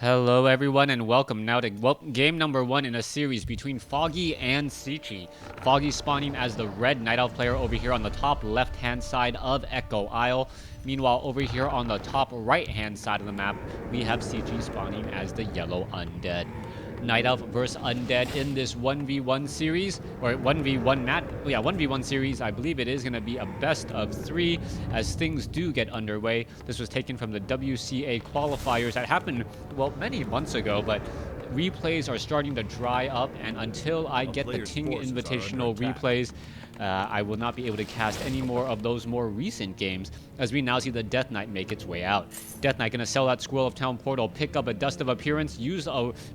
Hello everyone and welcome now to game number 1 in a series between Foggy and Cechi. Foggy spawning as the red Night Elf player over here on the top left hand side of Echo Isle. Meanwhile over here on the top right hand side of the map we have Cechi spawning as the yellow Undead. Night Elf versus Undead in this 1v1 series, or 1v1 series. I believe it is going to be a best of 3 as things do get underway. This was taken from the WCA qualifiers that happened, well, many months ago, but replays are starting to dry up, and until I get the King Invitational replays, I will not be able to cast any more of those more recent games, as we now see the Death Knight make its way out. Death Knight gonna sell that Scroll of Town Portal, pick up a Dust of Appearance,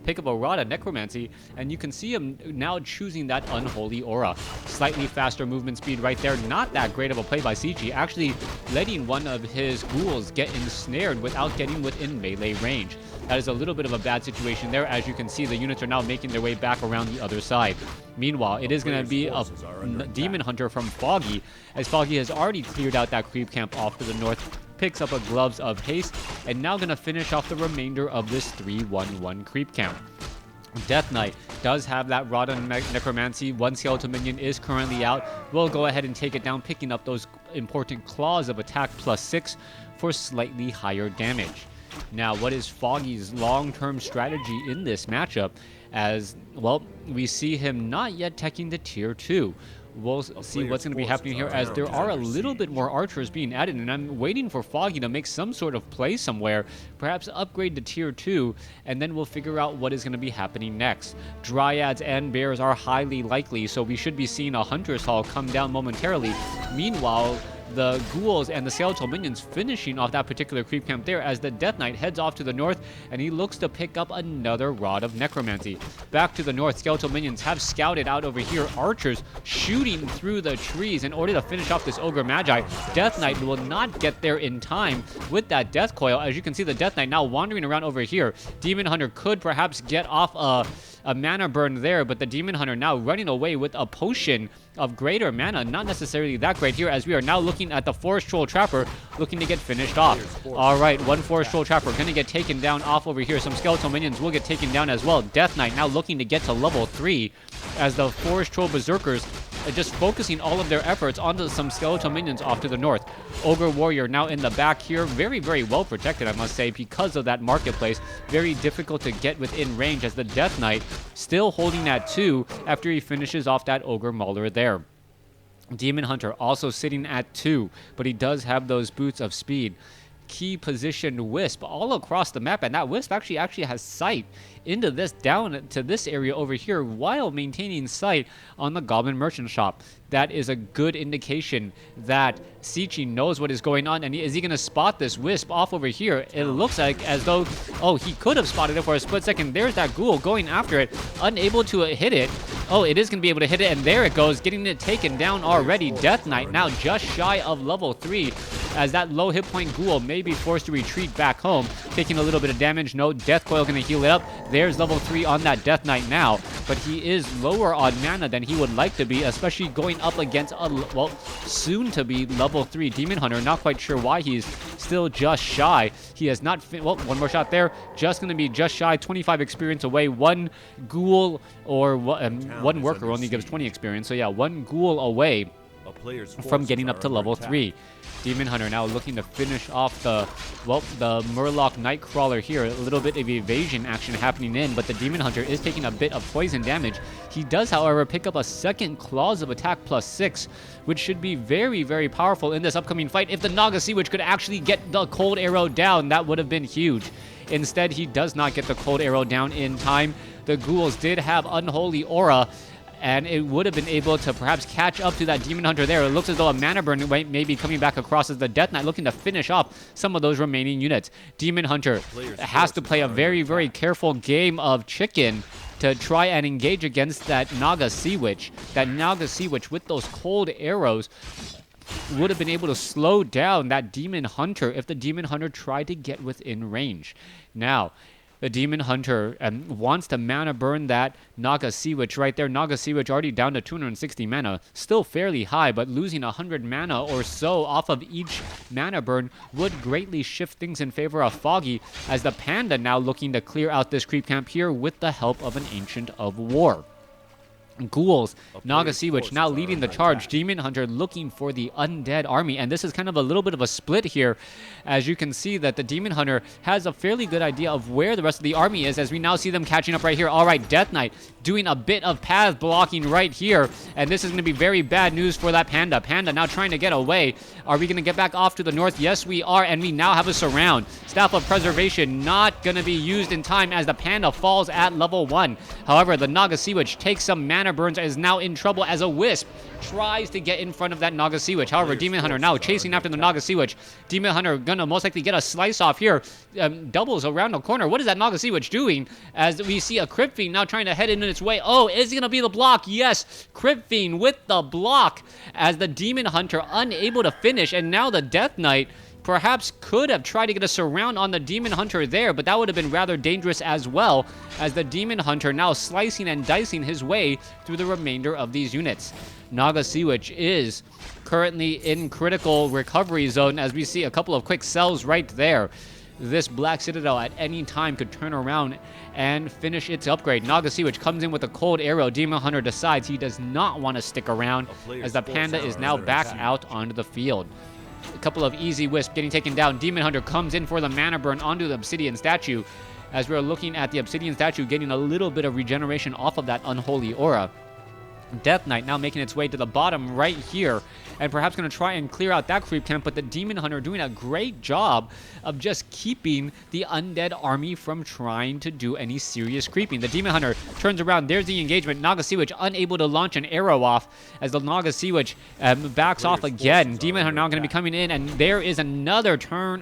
pick up a Rod of Necromancy, and you can see him now choosing that Unholy Aura. Slightly faster movement speed right there, not that great of a play by Cechi, actually letting one of his ghouls get ensnared without getting within melee range. That is a little bit of a bad situation there. As you can see, the units are now making their way back around the other side. Meanwhile, it is going to be a Demon Hunter from Foggy, as Foggy has already cleared out that creep camp off to the north, picks up a Gloves of Haste, and now going to finish off the remainder of this 3-1-1 creep camp. Death Knight does have that Rod of Necromancy. One skeletal minion is currently out. We'll go ahead and take it down, picking up those important Claws of Attack +6 for slightly higher damage. Now, what is Foggy's long-term strategy in this matchup? As, well, we see him not yet teching the tier 2. We'll see what's going to be happening here, as there are a little bit more archers being added, and I'm waiting for Foggy to make some sort of play somewhere, perhaps upgrade to tier 2, and then we'll figure out what is going to be happening next. Dryads and bears are highly likely, so we should be seeing a Hunter's Hall come down momentarily. Meanwhile, the ghouls and the skeletal minions finishing off that particular creep camp there, as the Death Knight heads off to the north and he looks to pick up another Rod of Necromancy. Back to the north, skeletal minions have scouted out over here, archers shooting through the trees in order to finish off this Ogre Magi. Death Knight will not get there in time with that Death Coil. As you can see, the Death Knight now wandering around over here. Demon Hunter could perhaps get off a mana burn there, but the Demon Hunter now running away with a potion of greater mana, not necessarily that great here, as we are now looking at the Forest Troll Trapper looking to get finished off. Alright, one Forest Troll Trapper gonna get taken down off over here. Some skeletal minions will get taken down as well. Death Knight now looking to get to level 3, as the Forest Troll Berserkers are just focusing all of their efforts onto some skeletal minions off to the north. Ogre Warrior now in the back here, very, very well protected, I must say, because of that marketplace. Very difficult to get within range, as the Death Knight still holding that 2 after he finishes off that Ogre Mauler there. Demon Hunter also sitting at 2, but he does have those boots of speed. Key positioned Wisp all across the map, and that Wisp actually has sight into this, down to this area over here, while maintaining sight on the Goblin Merchant Shop. That is a good indication that Cechi knows what is going on, and is he going to spot this Wisp off over here? It looks like as though, oh, he could have spotted it for a split second. There's that ghoul going after it, unable to hit it. Oh, it is going to be able to hit it, and there it goes, getting it taken down already. Death Knight now just shy of level 3, as that low hit point ghoul may be forced to retreat back home, taking a little bit of damage. No, Death Coil going to heal it up. There's level 3 on that Death Knight now, but he is lower on mana than he would like to be, especially going up against a, well, soon to be level 3 Demon Hunter. Not quite sure why he's still just shy. He has not, well, one more shot there, just going to be just shy, 25 experience away. One ghoul, or one worker only gives 20 experience, so yeah, one ghoul away from getting up to level 3. Demon Hunter now looking to finish off the Murloc Nightcrawler here. A little bit of evasion action happening in, but the Demon Hunter is taking a bit of poison damage. He does, however, pick up a second Claws of Attack +6, which should be very, very powerful in this upcoming fight. If the Naga Sea Witch could actually get the Cold Arrow down, that would have been huge. Instead, he does not get the Cold Arrow down in time. The ghouls did have Unholy Aura, and it would have been able to perhaps catch up to that Demon Hunter there. It looks as though a mana burn may be coming back across, as the Death Knight looking to finish off some of those remaining units. Demon Hunter has to play a very, very careful game of chicken to try and engage against that Naga Sea Witch. That Naga Sea Witch with those cold arrows would have been able to slow down that Demon Hunter if the Demon Hunter tried to get within range. Now, The Demon Hunter wants to mana burn that Naga Sea Witch right there. Naga Sea Witch already down to 260 mana. Still fairly high, but losing 100 mana or so off of each mana burn would greatly shift things in favor of Foggy, as the Panda now looking to clear out this creep camp here with the help of an Ancient of War. Ghouls, Naga Sea Witch now leading the charge. Demon Hunter looking for the Undead army, and this is kind of a little bit of a split here, as you can see that the Demon Hunter has a fairly good idea of where the rest of the army is, as we now see them catching up right here. All right, Death Knight doing a bit of path blocking right here, and this is going to be very bad news for that Panda. Panda now trying to get away. Are we going to get back off to the north? Yes, we are, and we now have a surround. Staff of Preservation not going to be used in time as the Panda falls at level 1. However, the Naga Sea Witch takes some mana burns, is now in trouble as a Wisp tries to get in front of that Naga Sea Witch. However, Demon Hunter now chasing after the Naga Sea Witch. Demon Hunter gonna most likely get a slice off here. Doubles around the corner. What is that Naga Sea Witch doing? As we see a Crypt Fiend now trying to head in its way. Oh, is it gonna be the block? Yes, Crypt Fiend with the block, as the Demon Hunter unable to finish, and now the Death Knight perhaps could have tried to get a surround on the Demon Hunter there, but that would have been rather dangerous as well, as the Demon Hunter now slicing and dicing his way through the remainder of these units. Naga Sea Witch is currently in critical recovery zone, as we see a couple of quick cells right there. This Black Citadel at any time could turn around and finish its upgrade. Naga Sea Witch comes in with a cold arrow. Demon Hunter decides he does not want to stick around, as the Panda is now back out onto the field. A couple of easy wisps getting taken down. Demon Hunter comes in for the mana burn onto the Obsidian statue, as we're looking at the Obsidian statue getting a little bit of regeneration off of that unholy aura. Death Knight now making its way to the bottom right here, and perhaps going to try and clear out that creep camp, but the Demon Hunter doing a great job of just keeping the Undead army from trying to do any serious creeping. The Demon Hunter turns around. There's the engagement. Naga Sea Witch unable to launch an arrow off, as the Naga Sea Witch backs off again. Demon Hunter now going to be coming in, and there is another turn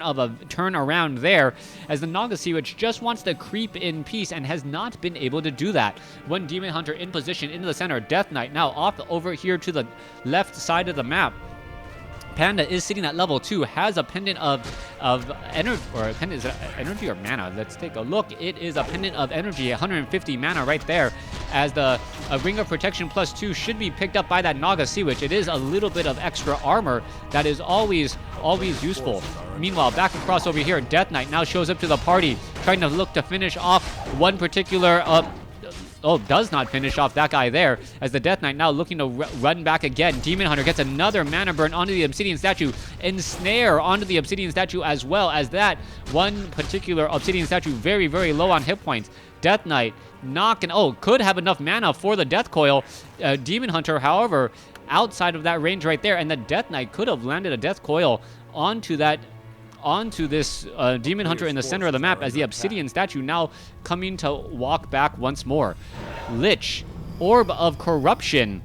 around there, as the Naga Sea Witch just wants to creep in peace and has not been able to do that. One Demon Hunter in position into the center. Death Knight now off over here to the left side of the map. Panda is sitting at level 2, has a pendant of energy, or a pendant, is it energy or mana? Let's take a look. It is a pendant of energy, 150 mana right there, as the Ring of Protection +2 should be picked up by that Naga Sea Witch. It is a little bit of extra armor that is always useful. Meanwhile, back across over here, Death Knight now shows up to the party, trying to look to finish off one particular does not finish off that guy there, as the Death Knight now looking to run back again. Demon Hunter gets another mana burn onto the Obsidian statue, ensnare onto the Obsidian statue, as well as that one particular Obsidian statue very, very low on hit points. Death Knight could have enough mana for the Death Coil. Demon Hunter, however, outside of that range right there, and the Death Knight could have landed a Death Coil onto this Demon Hunter in the center of the map, as the Obsidian statue now coming to walk back once more. Lich, Orb of Corruption.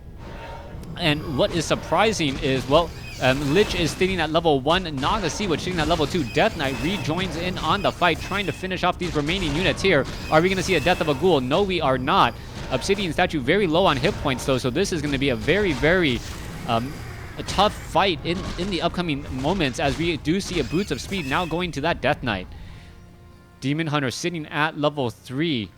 And what is surprising is, Lich is sitting at level 1, Naga Sea Witch sitting at level 2. Death Knight rejoins in on the fight, trying to finish off these remaining units here. Are we going to see a death of a ghoul? No, we are not. Obsidian statue very low on hit points, though, so this is going to be a very, very a tough fight in the upcoming moments, as we do see a Boots of Speed now going to that Death Knight. Demon Hunter sitting at level 3.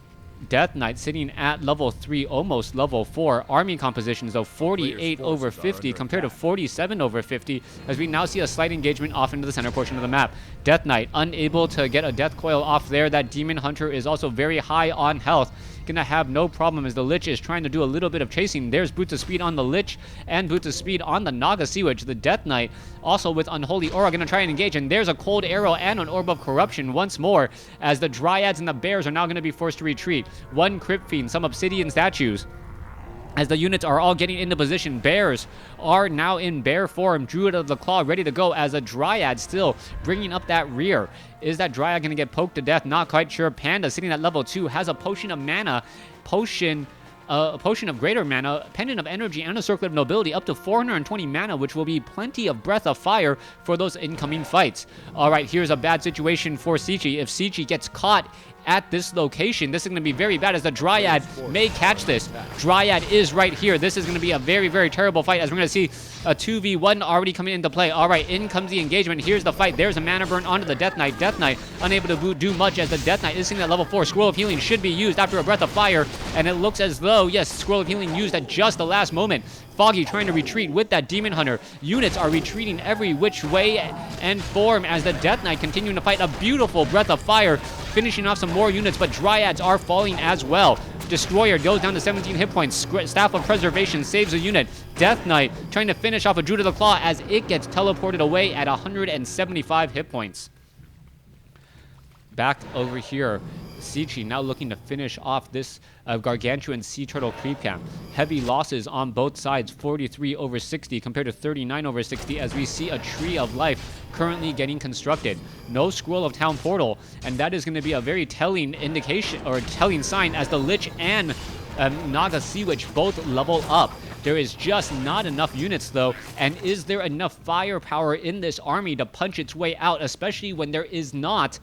Death Knight sitting at level 3, almost level 4. Army compositions, though, 48 over 50 compared to 47 over 50, as we now see a slight engagement off into the center portion of the map. Death Knight unable to get a Death Coil off there. That Demon Hunter is also very high on health. Gonna have no problem, as the Lich is trying to do a little bit of chasing. There's Boots of Speed on the Lich and Boots of Speed on the Naga Sea Witch. The Death Knight also with Unholy Aura gonna try and engage, and there's a Cold Arrow and an Orb of Corruption once more, as the Dryads and the Bears are now gonna be forced to retreat. One Crypt Fiend, some Obsidian statues. As the units are all getting into position, Bears are now in bear form. Druid of the Claw ready to go, as a Dryad still bringing up that rear. Is that Dryad going to get poked to death? Not quite sure. Panda sitting at level 2 has a Potion of Mana, a Potion of Greater Mana, Pendant of Energy, and a Circlet of Nobility, up to 420 mana, which will be plenty of Breath of Fire for those incoming fights. All right, here's a bad situation for Cechi. If Cechi gets caught at this location. This is going to be very bad as the Dryad may catch this. Dryad is right here. This is going to be a very, very terrible fight as we're going to see a 2v1 already coming into play. All right, in comes the engagement. Here's the fight. There's a mana burn onto the Death Knight. Death Knight unable to do much as the Death Knight is sitting at level 4. Scroll of Healing should be used after a Breath of Fire, and it looks as though, yes, Scroll of Healing used at just the last moment. Foggy trying to retreat with that Demon Hunter. Units are retreating every which way and form as the Death Knight continuing to fight. A beautiful Breath of Fire, finishing off some more units, but Dryads are falling as well. Destroyer goes down to 17 hit points. Staff of Preservation saves a unit. Death Knight trying to finish off a Druid of the Claw as it gets teleported away at 175 hit points. Back over here, Cechi now looking to finish off this gargantuan sea turtle creep camp. Heavy losses on both sides, 43 over 60 compared to 39 over 60 as we see a Tree of Life currently getting constructed. No Scroll of Town Portal, and that is going to be a very telling indication or telling sign as the Lich and Naga Sea Witch both level up. There is just not enough units though, and is there enough firepower in this army to punch its way out, especially when there is not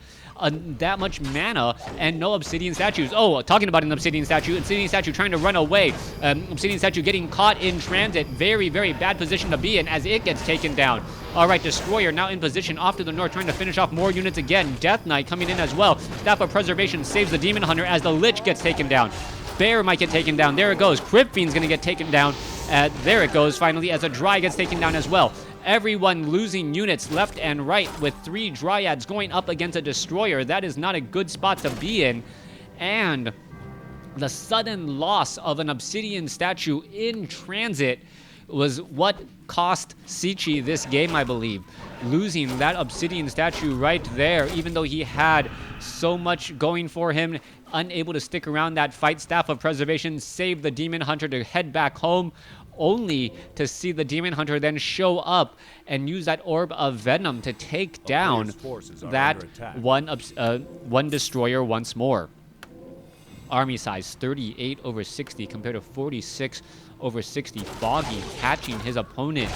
that much mana and no Obsidian Statues. Oh, talking about an Obsidian Statue trying to run away. Obsidian Statue getting caught in transit. Very, very bad position to be in as it gets taken down. All right, Destroyer now in position off to the north, trying to finish off more units again. Death Knight coming in as well. Staff of Preservation saves the Demon Hunter as the Lich gets taken down. Bear might get taken down. There it goes. Crypt Fiend's going to get taken down. There it goes finally as a Dry gets taken down as well. Everyone losing units left and right with 3 Dryads going up against a Destroyer. That is not a good spot to be in. And the sudden loss of an Obsidian Statue in transit was what cost Cechi this game, I believe. Losing that Obsidian Statue right there, even though he had so much going for him, unable to stick around that fight. Staff of Preservation saved the Demon Hunter to head back home, only to see the Demon Hunter then show up and use that Orb of Venom to take down that one Destroyer once more. Army size 38 over 60 compared to 46 over 60. Foggy catching his opponent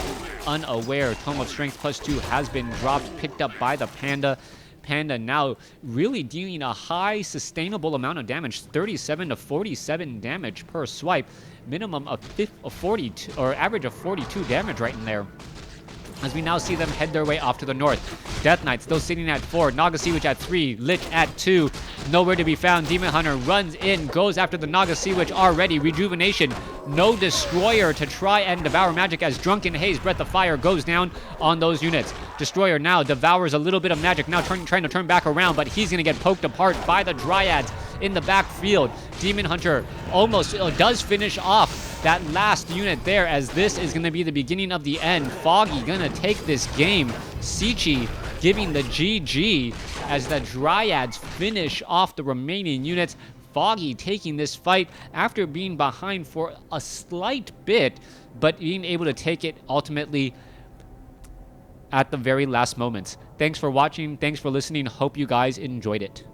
unaware. Tome of Strength +2 has been dropped, picked up by the Panda. Panda now really dealing a high sustainable amount of damage, 37 to 47 damage per swipe, minimum of 42 or average of 42 damage right in there. As we now see them head their way off to the north. Death Knight still sitting at 4, Naga Sea Witch at 3, Lich at 2, nowhere to be found. Demon Hunter runs in, goes after the Naga Sea Witch already. Rejuvenation, no Destroyer to try and devour magic as Drunken Haze, Breath of Fire goes down on those units. Destroyer now devours a little bit of magic, now trying to turn back around, but he's going to get poked apart by the Dryads in the backfield. Demon Hunter almost does finish off that last unit there, as this is going to be the beginning of the end. Foggy going to take this game. Cechi giving the GG as the Dryads finish off the remaining units. Foggy taking this fight after being behind for a slight bit, but being able to take it ultimately at the very last moments. Thanks for watching. Thanks for listening. Hope you guys enjoyed it.